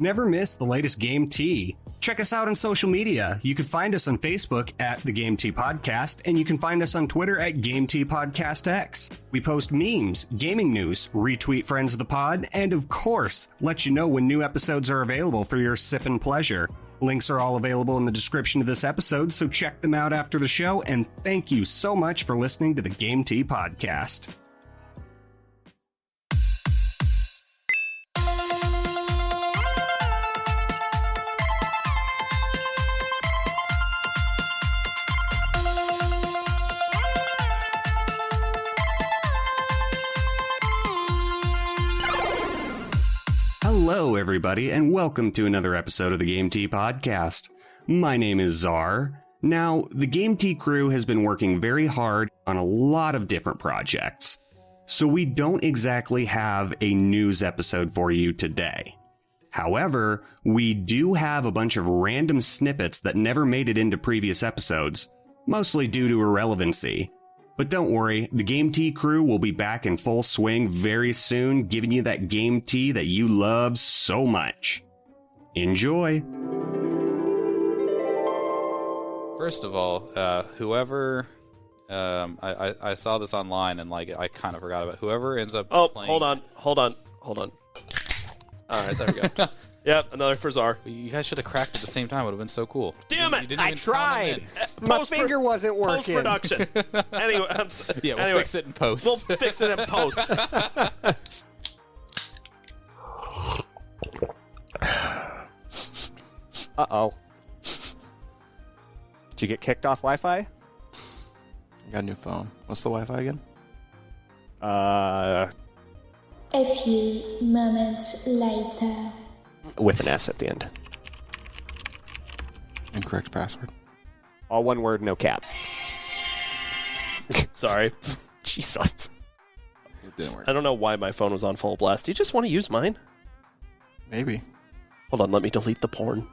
Never miss the latest Game Tea. Check us out on social media. You can find us on Facebook at The Game Tea Podcast, and you can find us on Twitter at Game Tea Podcast X. We post memes, gaming news, retweet friends of the pod, and of course, let you know when new episodes are available for your sippin' pleasure. Links are all available in the description of this episode, so check them out after the show, and thank you so much for listening to the Game Tea Podcast. Hello, everybody, and welcome to another episode of the Game Tea Podcast. My name is Czar. Now, the Game Tea crew has been working very hard on a lot of different projects, so we don't exactly have a news episode for you today. However, we do have a bunch of random snippets that never made it into previous episodes, mostly due to irrelevancy. But don't worry, the Game Tea crew will be back in full swing very soon, giving you that game tea that you love so much. Enjoy! First of all, whoever... I saw this online and I kind of forgot about it. Whoever ends up playing... hold on. Alright, there we go. Yep, another for Czar. You guys should have cracked at the same time. It would have been so cool. Damn it! I tried. My finger wasn't working. Post-production. Anyway, we'll fix it in post. We'll fix it in post. Uh-oh. Did you get kicked off Wi-Fi? I got a new phone. What's the Wi-Fi again? A few moments later. With an S at the end. Incorrect password. All one word, no caps. Sorry. Jesus. It didn't work. I don't know why my phone was on full blast. Do you just want to use mine? Maybe. Hold on, let me delete the porn.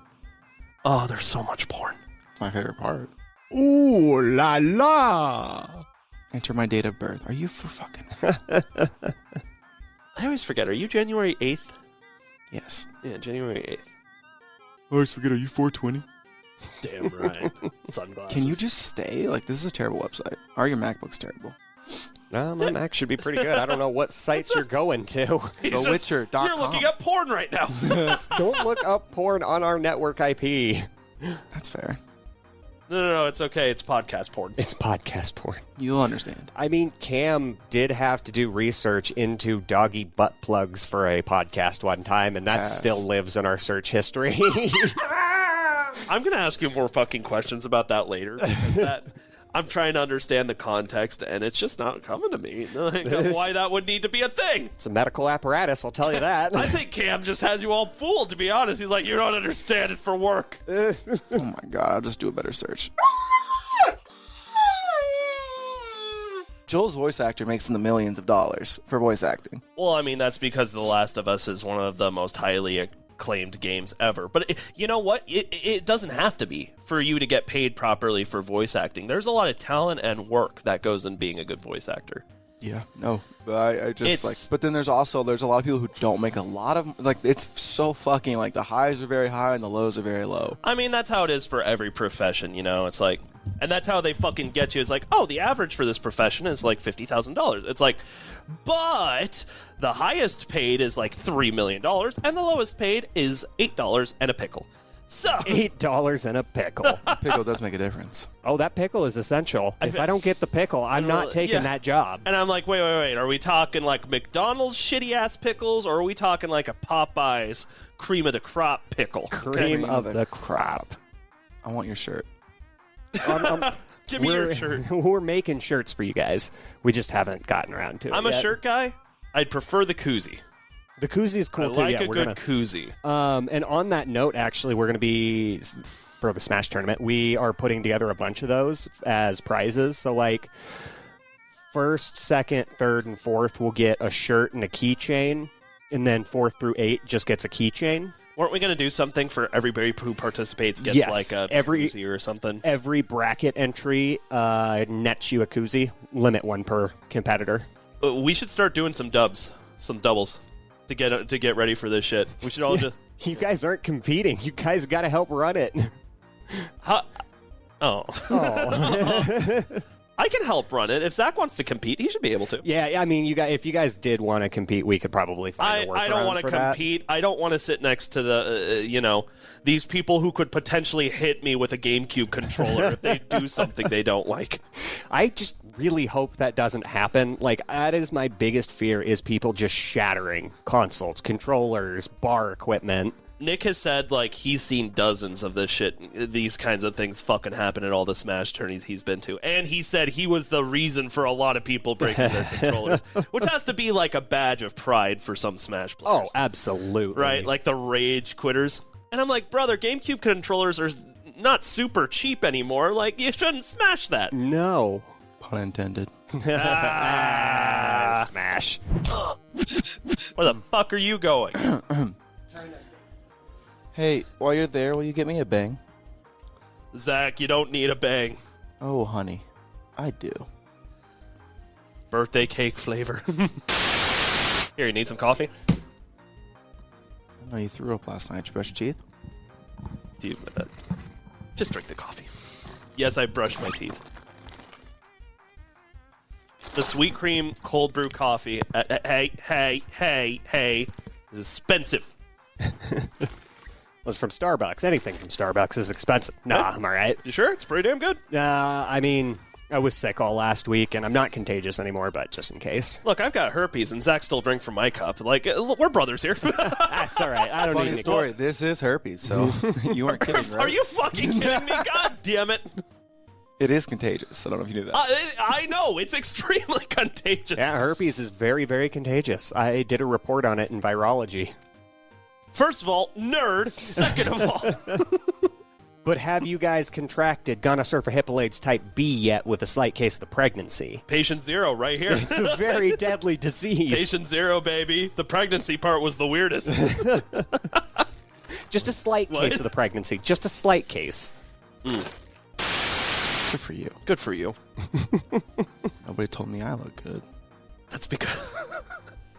Oh, there's so much porn. It's my favorite part. Ooh la la! Enter my date of birth. Are you for fucking... I always forget. Are you January 8th? Yes. Yeah, January 8th. I always forget, are you 420? Damn right. Sunglasses. Can you just stay? This is a terrible website. Or your MacBook's terrible. My Mac should be pretty good. I don't know what sites you're going to. TheWitcher.com. You're looking up porn right now. Don't look up porn on our network IP. That's fair. No, it's okay. It's podcast porn. It's podcast porn. You'll understand. I mean, Cam did have to do research into doggy butt plugs for a podcast one time, and that still lives in our search history. I'm going to ask you more fucking questions about that later, because I'm trying to understand the context, and it's just not coming to me. Why that would need to be a thing. It's a medical apparatus, I'll tell you that. I think Cam just has you all fooled, to be honest. He's like, you don't understand, it's for work. Oh my god, I'll just do a better search. Joel's voice actor makes in the millions of dollars for voice acting. Well, I mean, that's because The Last of Us is one of the most highly acclaimed games ever. But you know what? It doesn't have to be for you to get paid properly for voice acting. There's a lot of talent and work that goes in being a good voice actor. Yeah, no, but I just but then there's a lot of people who don't make a lot of, it's so fucking, the highs are very high and the lows are very low. I mean, that's how it is for every profession, it's like, and that's how they fucking get you. It's like, oh, the average for this profession is $50,000. It's like, but the highest paid is $3 million and the lowest paid is $8 and a pickle. So $8 and a pickle. Pickle does make a difference. Oh, that pickle is essential. If I don't get the pickle, I'm not taking that job. And I'm like, wait. Are we talking McDonald's shitty-ass pickles, or are we talking a Popeye's cream of the crop pickle? Cream of the crop. I want your shirt. Give me your shirt. We're making shirts for you guys. We just haven't gotten around to it I'm yet. a shirt guy. I'd prefer the koozie. The koozie is cool, too. I like a good koozie. And on that note, actually, we're going to be, for the Smash tournament, we are putting together a bunch of those as prizes. So, first, second, third, and fourth will get a shirt and a keychain. And then 4th through 8 just gets a keychain. Weren't we going to do something for everybody who participates gets a koozie or something? Every bracket entry nets you a koozie. Limit one per competitor. We should start doing some doubles to get ready for this shit. We should all You guys aren't competing. You guys got to help run it. Huh? Oh. Oh. I can help run it. If Zach wants to compete, he should be able to. Yeah, I mean, if you guys did want to compete, we could probably find a workaround. I don't want to compete. I don't want to sit next to the, these people who could potentially hit me with a GameCube controller if they do something they don't like. I just really hope that doesn't happen. Like, that is my biggest fear, is people just shattering consoles, controllers, bar equipment. Nick has said, like, he's seen dozens of this shit, these kinds of things fucking happen at all the Smash tourneys he's been to. And he said he was the reason for a lot of people breaking their controllers, which has to be like a badge of pride for some Smash players. Oh, absolutely. Right? Like the rage quitters. And I'm like, brother, GameCube controllers are not super cheap anymore. Like, you shouldn't smash that. No. Pun intended. Smash. Where the fuck are you going? Hey, while you're there, will you get me a bang? Zach, you don't need a bang. Oh, honey, I do. Birthday cake flavor. Here, you need some coffee? I know you threw up last night. Did you brush your teeth? Just drink the coffee. Yes, I brushed my teeth. The sweet cream cold brew coffee, hey, is expensive. Was from Starbucks. Anything from Starbucks is expensive. Nah, I'm all right. You sure? It's pretty damn good. I mean, I was sick all last week, and I'm not contagious anymore, but just in case. Look, I've got herpes, and Zach still drinks from my cup. Like, we're brothers here. That's all right. I don't Funny need story. This is herpes, so you weren't kidding, right? Are you fucking kidding me? God damn it. It is contagious. I don't know if you knew that. I know. It's extremely contagious. Yeah, herpes is very, very contagious. I did a report on it in virology. First of all, nerd. Second of all. But have you guys contracted Gonosurfa Hippolades type B yet with a slight case of the pregnancy? Patient 0 right here. It's a very deadly disease. Patient 0, baby. The pregnancy part was the weirdest. Just a slight case of the pregnancy. Just a slight case. Good for you. Good for you. Nobody told me I look good. That's because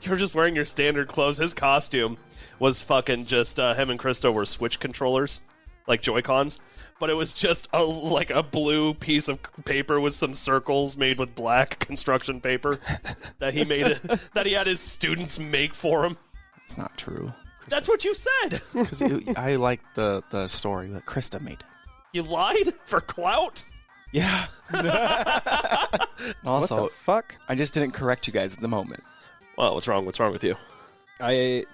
you were just wearing your standard clothes. His costume was fucking just him and Christo were Switch controllers, like Joy-Cons, but it was just a blue piece of paper with some circles made with black construction paper that he had his students make for him. It's not true. That's what you said. Because I like the story that Krista made it. You lied for clout? Yeah. Also, What the fuck? I just didn't correct you guys at the moment. Well, what's wrong? What's wrong with you? I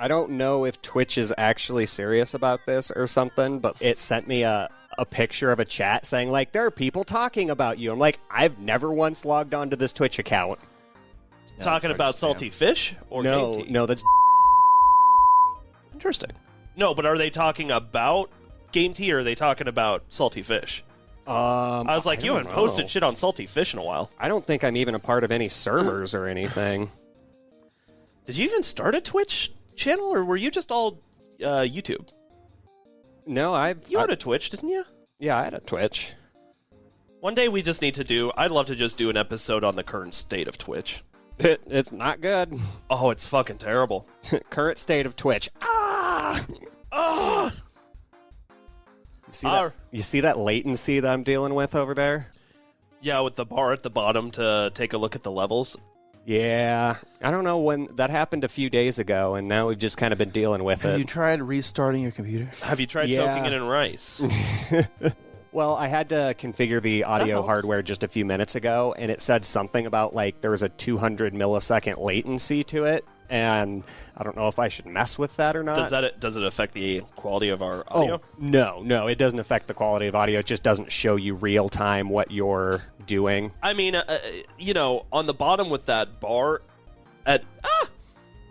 don't know if Twitch is actually serious about this or something, but it sent me a picture of a chat saying, like, there are people talking about you. I'm like, I've never once logged on to this Twitch account. Yeah, Talking that's about spam. salty fish? Or No, Game Tea? no, that's... Interesting. No, but are they talking about Game Tea or are they talking about salty fish? I was like, you haven't posted shit on salty fish in a while. I don't think I'm even a part of any servers or anything. Did you even start a Twitch channel or were you just all YouTube? No, You had a Twitch, didn't you? Yeah, I had a Twitch. One day we just need to I'd love to just do an episode on the current state of Twitch. It's not good. Oh, it's fucking terrible. Current state of Twitch. Ah! Ah! You see that latency that I'm dealing with over there? Yeah, with the bar at the bottom to take a look at the levels. Yeah. I don't know when that happened a few days ago, and now we've just kind of been dealing with Have it. you tried restarting your computer? Have you tried soaking it in rice? Well, I had to configure the audio helps. hardware just a few minutes ago, and it said something about, like, there was a 200 millisecond latency to it, and I don't know if I should mess with that or not. Does it affect the quality of our audio? Oh, no, it doesn't affect the quality of audio. It just doesn't show you real time what you're doing. I mean, on the bottom with that bar,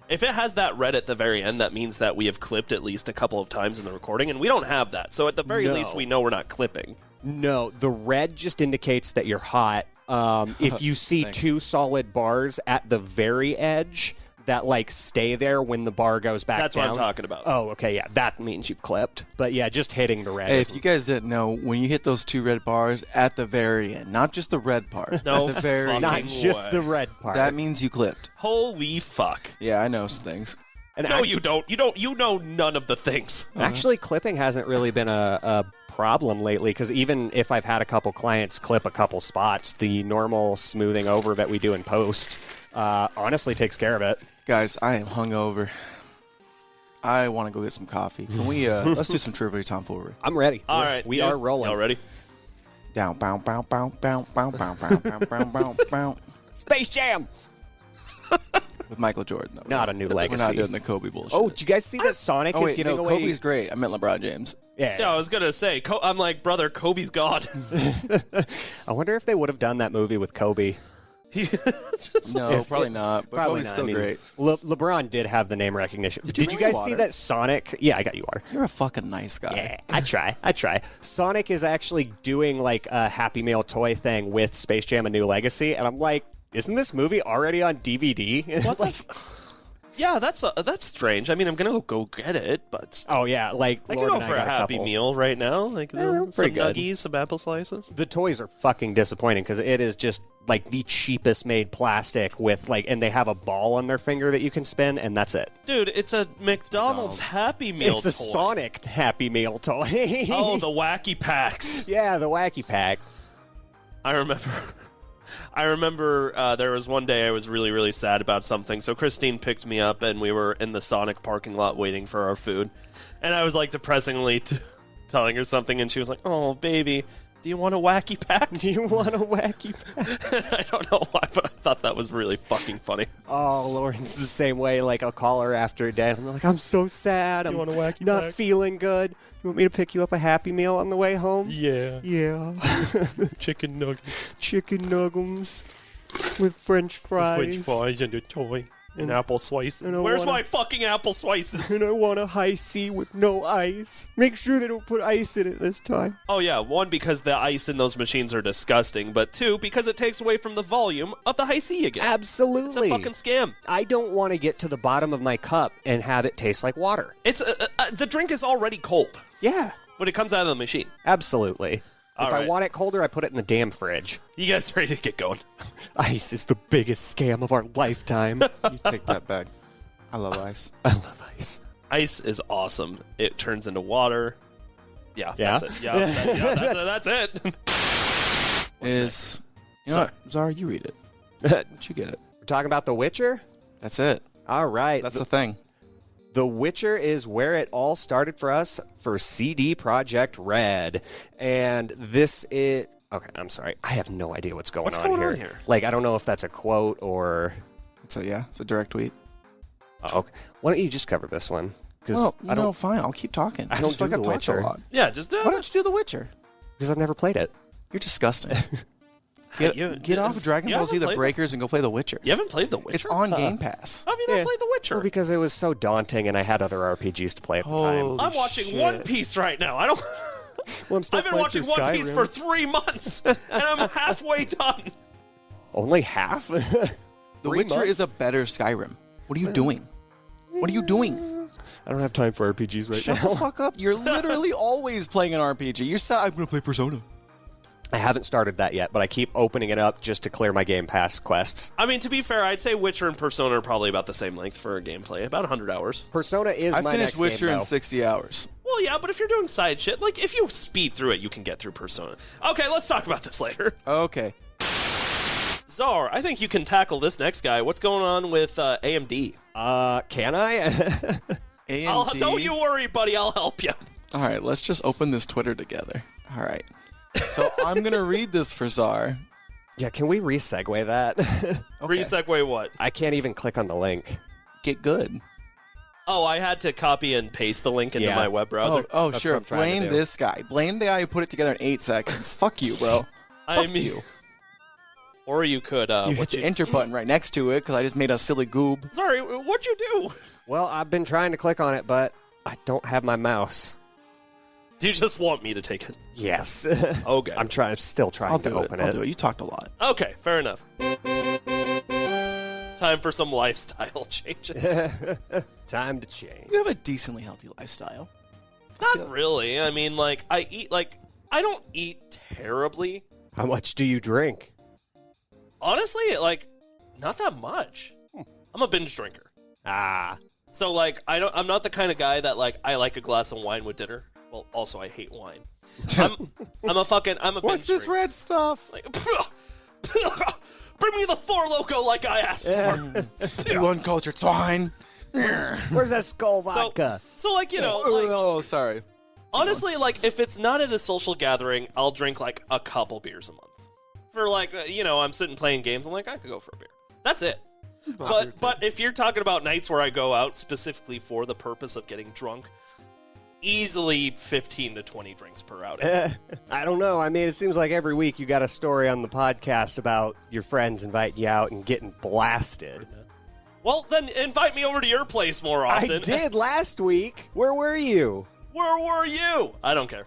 if it has that red at the very end, that means that we have clipped at least a couple of times in the recording, and we don't have that. So at the very least, we know we're not clipping. No, the red just indicates that you're hot. If you see two solid bars at the very edge that, like, stay there when the bar goes back That's down. what I'm talking about. Oh, okay, yeah, that means you've clipped. But yeah, just hitting the red. Hey, if you guys didn't know, when you hit those two red bars at the very end, not just the red part, No at the very fucking not end, just way. the red part. that means you clipped. Holy fuck. Yeah, I know some things. And No, you don't. You know none of the things. Actually, clipping hasn't really been a problem lately, because even if I've had a couple clients clip a couple spots, the normal smoothing over that we do in post honestly takes care of it. Guys, I am hungover. I want to go get some coffee. Can we, let's do some trivia tomfoolery. I'm ready. All right. We are rolling. Y'all ready? Down, bow, bow, bow, bow, bow, bow, bow, bow, bow, bow, bow. Space Jam! With Michael Jordan, though. Not a new legacy. We're not doing the Kobe bullshit. Oh, did you guys see that Sonic is giving away... Kobe's great. I meant LeBron James. Yeah, I was going to say, I'm like, brother, Kobe's God. I wonder if they would have done that movie with Kobe. No, probably not. But Probably Kobe's not. still great. LeBron did have the name recognition. Did you bring guys water? see that Sonic? Yeah, I got you water. You're a fucking nice guy. Yeah, I try. Sonic is actually doing like a Happy Meal toy thing with Space Jam: A New Legacy, and I'm like, isn't this movie already on DVD? What the Yeah, that's strange. I mean, I'm gonna go get it, but oh yeah, like I can Lord go and for a got Happy couple. Meal right now. Like some pretty good. nuggies, some apple slices. The toys are fucking disappointing because it is just like the cheapest made plastic with like, and they have a ball on their finger that you can spin, and that's it. Dude, it's a McDonald's Happy Meal It's a toy. Sonic Happy Meal toy. Oh, the wacky packs. Yeah, the wacky pack. I remember there was one day I was really, really sad about something. So Christine picked me up, and we were in the Sonic parking lot waiting for our food. And I was like depressingly telling her something, and she was like, "Oh, baby, do you want a wacky pack?" Do you want a wacky pack? I don't know why, but I thought that was really fucking funny. Oh, Lauren's the same way. Like, I'll call her after a day, and I'm like, I'm so sad. I'm want a wacky not pack? feeling good. You want me to pick you up a Happy Meal on the way home? Yeah. Yeah. Chicken nuggets, Chicken nuggums with French fries. and a toy. And apple slices. and I Where's wanna- my fucking apple slices? And I want a high C with no ice. Make sure they don't put ice in it this time. Oh yeah, one, because the ice in those machines are disgusting, but two, because it takes away from the volume of the high C again. Absolutely. It's a fucking scam. I don't want to get to the bottom of my cup and have it taste like water. It's the drink is already cold Yeah, when it comes out of the machine. absolutely. All If I right. want it colder, I put it in the damn fridge. You guys ready to get going? Ice is the biggest scam of our lifetime. You take that back. I love ice. I love ice. Ice is awesome. It turns into water. Yeah, Yeah? that's it. That's it. Is you know Sorry. what, Zara, you read it. Don't you get it? We're talking about The Witcher? That's it. All right. That's the thing. The Witcher is where it all started for us for CD Projekt Red. And this is... Okay, I'm sorry. I have no idea what's going on here. Like, I don't know if that's a quote or... It's a direct tweet. Oh, okay. Why don't you just cover this one? Because Well, I don't... fine. I'll keep talking. I don't just feel do like The I've talked a Witcher. lot. Yeah, just Why don't you do The Witcher? Because I've never played it. You're disgusting. You- Get off Dragon you Ball Z haven't The played Breakers and go play The Witcher. You haven't played The Witcher? It's on Game Pass. How have you not played The Witcher? Well, because it was so daunting and I had other RPGs to play at the time. Holy I'm watching shit. One Piece right now. I don't. Well, I'm still I've been playing watching through One Piece Skyrim. for 3 months, and I'm halfway done. Only half? The 3 Witcher months? is a better Skyrim. What are you doing? What are you doing? I don't have time for RPGs right Shut now. the fuck up. You're literally always playing an RPG. You said, I'm going to play Persona. I haven't started that yet, but I keep opening it up just to clear my Game Pass quests. I mean, to be fair, I'd say Witcher and Persona are probably about the same length for gameplay, about 100 hours. Persona is I my finished next Witcher game, in though. 60 hours. Well, yeah, but if you're doing side shit, like if you speed through it, you can get through Persona. Okay, let's talk about this later. Okay. Czar, I think you can tackle this next guy. What's going on with AMD? Can I? AMD. Don't you worry, buddy. I'll help you. All right, let's just open this Twitter together. All right. So I'm going to read this for Czar. Yeah, can we re-segue that? Re-segue what? I can't even click on the link. Get good. Oh, I had to copy and paste the link into Yeah. my web browser. Oh, That's sure. what I'm trying to Blame do. this guy. Blame the guy who put it together in 8 seconds. Fuck you, bro. I mean, or you could. You hit the enter button right next to it because I just made a silly goob. Sorry, what'd you do? Well, I've been trying to click on it, but I don't have my mouse. Do you just want me to take it? Yes. Okay. I'm still trying I'll to do it. open I'll it. do it. You talked a lot. Okay, fair enough. Time for some lifestyle changes. Time to change. You have a decently healthy lifestyle. Not really. I mean, like, I don't eat terribly. How much do you drink? Honestly, like, not that much. I'm a binge drinker. Ah. So, like, I'm not the kind of guy that, like, I like a glass of wine with dinner. Well, also, I hate wine. I'm a What's this red stuff? Like, bring me the Four Loko like I asked for. You uncultured swine. Where's that Skull vodka? So, like, you know, like, Oh, sorry. honestly, like, if it's not at a social gathering, I'll drink, like, a couple beers a month. For, like, you know, I'm sitting playing games, I'm like, I could go for a beer. That's it. But if you're talking about nights where I go out specifically for the purpose of getting drunk, easily 15 to 20 drinks per outing. I don't know. I mean, it seems like every week you got a story on the podcast about your friends inviting you out and getting blasted. Well, then invite me over to your place more often. I did last week. Where were you? Where were you? I don't care.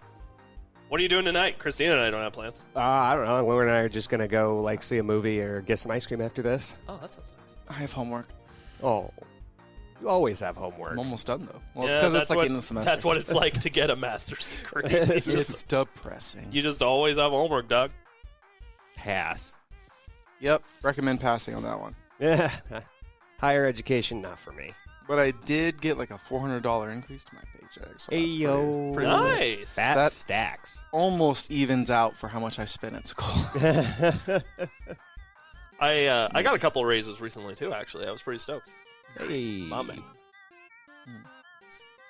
What are you doing tonight? Christina and I don't have plans. I don't know. Lauren and I are just going to go, like, see a movie or get some ice cream after this. Oh, that sounds nice. I have homework. Oh. You always have homework. I'm almost done, though. Well, Yeah, it's because that's it's like what- in the semester. That's what it's like to get a master's degree. It's depressing. You just always have homework, dog. Pass. Yep. Recommend passing on that one. Yeah. Higher education, not for me. But I did get like a $400 increase to my paycheck. So that's Ayo. pretty Nice. That stacks. almost evens out for how much I spent at school. I got a couple of raises recently, too, actually. I was pretty stoked. Hey. My man.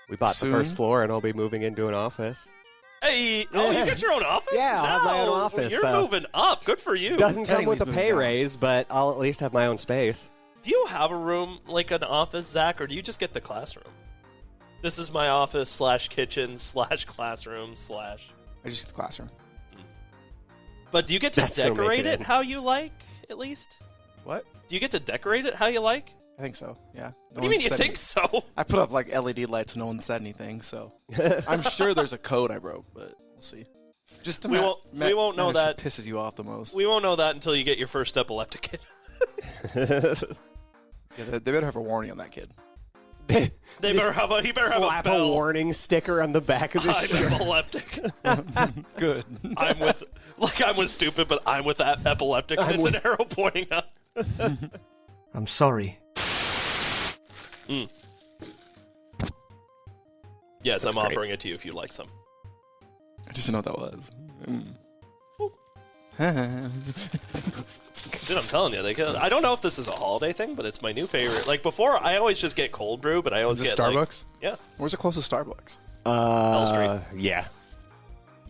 We bought Soon? the first floor, and I'll be moving into an office. Hey, oh, you got your own office? Yeah, I'll have my own No, office, You're so- moving up. Good for you. Doesn't come with a Technically pay moving down. raise, but I'll at least have my own space. Do you have a room, like an office, Zach, or do you just get the classroom? This is my office / kitchen / classroom / I just get the classroom. But do you get to That's gonna make decorate it it in. how you like, at least? What? Do you get to decorate it how you like? I think so. Yeah. What do you mean you think so? I put up like LED lights and no one said anything, so I'm sure there's a code I broke, but we'll see. Just to We won't know that. pisses you off the most. We won't know that until you get your first epileptic kid. Yeah, they better have a warning on that kid. He better have a Slap a bell. warning sticker on the back of his I'm shirt. epileptic. Good. I'm with stupid, but I'm with that epileptic, and it's an arrow pointing up. I'm sorry. Yes, That's I'm great. offering it to you if you like some. I just didn't know what that was. Dude, I'm telling you, I don't know if this is a holiday thing, but it's my new favorite. Like before, I always just get cold brew, but I always Is it get like- Starbucks? yeah, Where's the closest Starbucks? L Street. Yeah.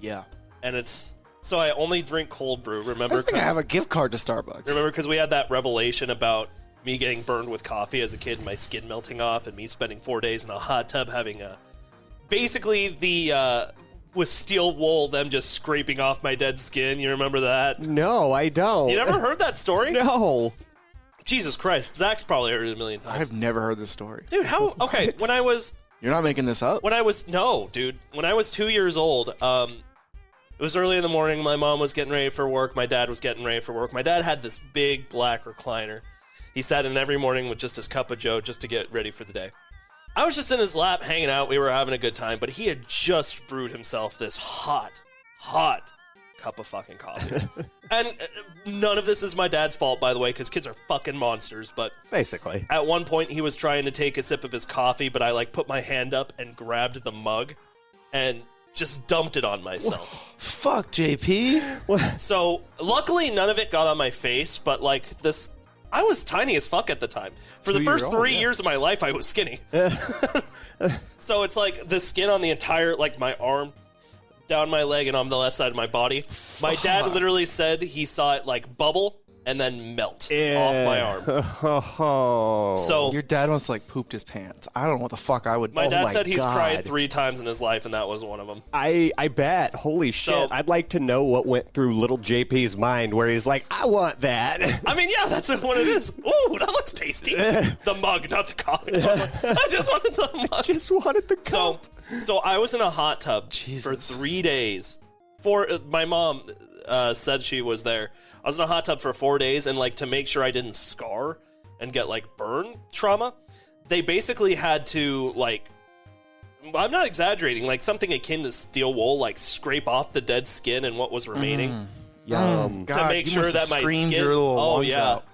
Yeah. And it's so I only drink cold brew. Remember? I think I have a gift card to Starbucks. Remember because we had that revelation about me getting burned with coffee as a kid, and my skin melting off, and me spending 4 days in a hot tub having basically the with steel wool, them just scraping off my dead skin. You remember that? No, I don't. You never heard that story? No. Jesus Christ, Zach's probably heard it a million times. I've never heard this story. Dude, how? Okay, when I was You're not making this up? no, dude. When I was 2 years old, it was early in the morning. My mom was getting ready for work. My dad was getting ready for work. My dad had this big black recliner. He sat in every morning with just his cup of joe just to get ready for the day. I was just in his lap hanging out. We were having a good time, but he had just brewed himself this hot cup of fucking coffee. And none of this is my dad's fault, by the way, because kids are fucking monsters. But Basically. at one point, he was trying to take a sip of his coffee, but I like put my hand up and grabbed the mug and just dumped it on myself. Fuck, JP. So luckily, none of it got on my face, but like this. I was tiny as fuck at the time. For the first 3 years of my life, I was skinny. So it's like the skin on the entire, like my arm, down my leg, and on the left side of my body. My dad literally said he saw it like bubble and then melt off my arm. Oh. So Your dad must like pooped his pants. I don't know what the fuck I would. my dad my said he's God. cried 3 times in his life, and that was one of them. I bet. Holy shit. So- I'd like to know what went through little JP's mind where he's like, I want that. I mean, yeah, that's what it is. Ooh, that looks tasty. The mug, not the coffee. I just wanted the mug. Just wanted the cup. So I was in a hot tub for 3 days. My mom said she was there. I was in a hot tub for 4 days, and like to make sure I didn't scar and get like burn trauma, they basically had to like. I'm not exaggerating. Like something akin to steel wool, like scrape off the dead skin and what was remaining Yum. to make you sure must that have my screamed skin. your little Oh lungs yeah. out.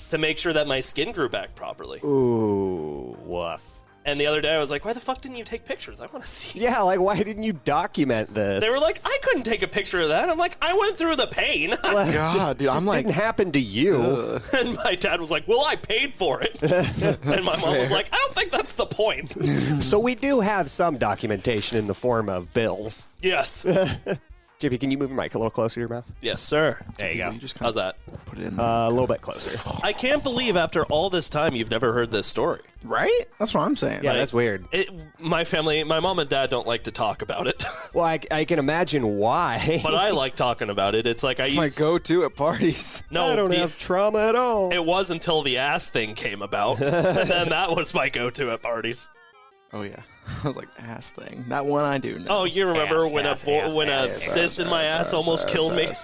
To make sure that my skin grew back properly. Ooh, Woof. And the other day I was like, why the fuck didn't you take pictures? I want to see. Yeah, like, why didn't you document this? They were like, I couldn't take a picture of that. I'm like, I went through the pain. God, dude, I'm It like, didn't happen to you. And my dad was like, well, I paid for it. And my mom was like, I don't think that's the point. So we do have some documentation in the form of bills. Yes. JP, can you move your mic a little closer to your mouth? Yes, sir. There you go. you just kind How's that? of put it in there. A little bit closer. I can't believe after all this time you've never heard this story. Right? That's what I'm saying. Yeah, that's weird. My family, my mom and dad don't like to talk about it. Well, I can imagine why. But I like talking about it. It's like It's my go-to at parties. No, I don't have trauma at all. it was until the ass thing came about. And then that was my go-to at parties. Oh, yeah. I was like, ass thing. That one I do know. Oh, you remember Ass, when ass, a ass, cyst in my ass almost killed me? It's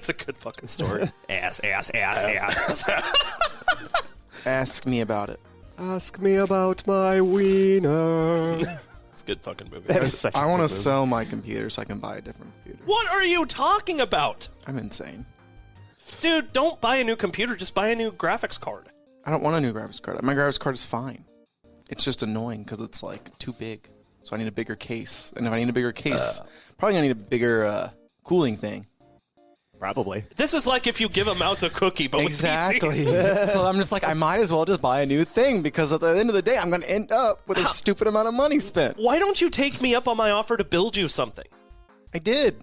a good fucking story. Ass. Ask me about it. Ask me about my wiener. It's a good fucking movie. That is such a I want good to movie. sell my computer so I can buy a different computer. What are you talking about? I'm insane. Dude, don't buy a new computer. Just buy a new graphics card. I don't want a new graphics card. My graphics card is fine. It's just annoying because it's like too big. So I need a bigger case. And if I need a bigger case, probably gonna need a bigger cooling thing. Probably. This is like if you give a mouse a cookie, but Exactly. with PCs. So I'm just like, I might as well just buy a new thing because at the end of the day, I'm gonna end up with a stupid amount of money spent. Why don't you take me up on my offer to build you something? I did,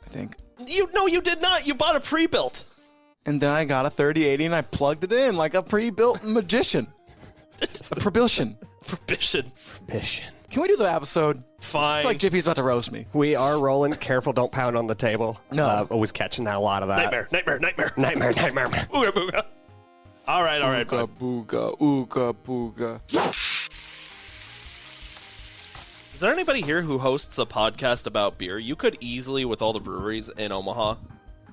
I think. No, you did not. You bought a pre-built. And then I got a 3080 and I plugged it in like a pre-built magician. A probiltion. Prohibition. Can we do the episode? I Fine. feel like JP's about to roast me. We are rolling. Careful, don't pound on the table. No. I was catching that a lot of that. Nightmare. Nightmare. Ooga booga. All right. Ooga fine. booga, ooga booga. Is there anybody here who hosts a podcast about beer? You could easily, with all the breweries in Omaha,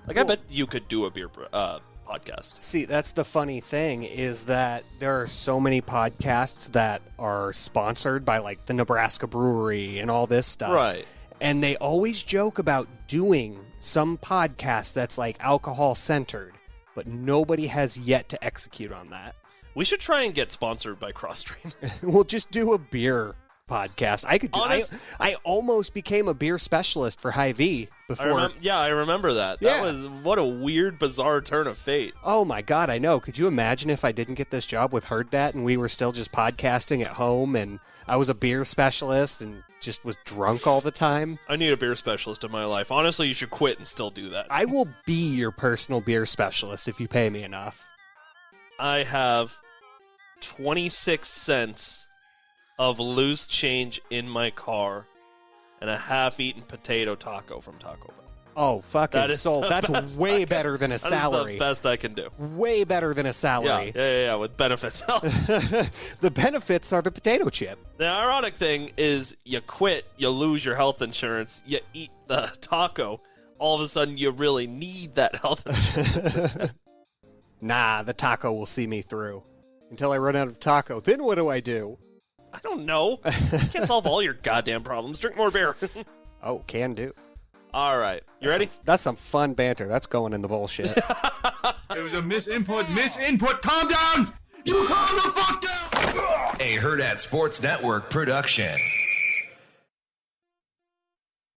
I bet you could do a beer podcast. See, that's the funny thing is that there are so many podcasts that are sponsored by like the Nebraska Brewery and all this stuff. Right. And they always joke about doing some podcast that's like alcohol centered, but nobody has yet to execute on that. We should try and get sponsored by CrossTrain. We'll just do a beer podcast. I could do. I almost became a beer specialist for Hy-Vee before. I remember that. Yeah. That was what a weird, bizarre turn of fate. Oh my God, I know. Could you imagine if I didn't get this job with Heard That and we were still just podcasting at home and I was a beer specialist and just was drunk all the time? I need a beer specialist in my life. Honestly, you should quit and still do that. I will be your personal beer specialist if you pay me enough. I have 26 cents of loose change in my car and a half-eaten potato taco from Taco Bell. Oh, fucking That is soul. the That's best way better than a That salary. is the best I can do. Way better than a salary. Yeah, with benefits. The benefits are the potato chip. The ironic thing is you quit, you lose your health insurance, you eat the taco, all of a sudden you really need that health insurance. Nah, the taco will see me through. Until I run out of taco. Then what do I do? I don't know. You can't solve all your goddamn problems. Drink more beer. Oh, can do. All right. You ready? That's some fun banter. That's going in the bullshit. It was a misinput. Calm down! You calm the fuck down! A Herd at Sports Network production.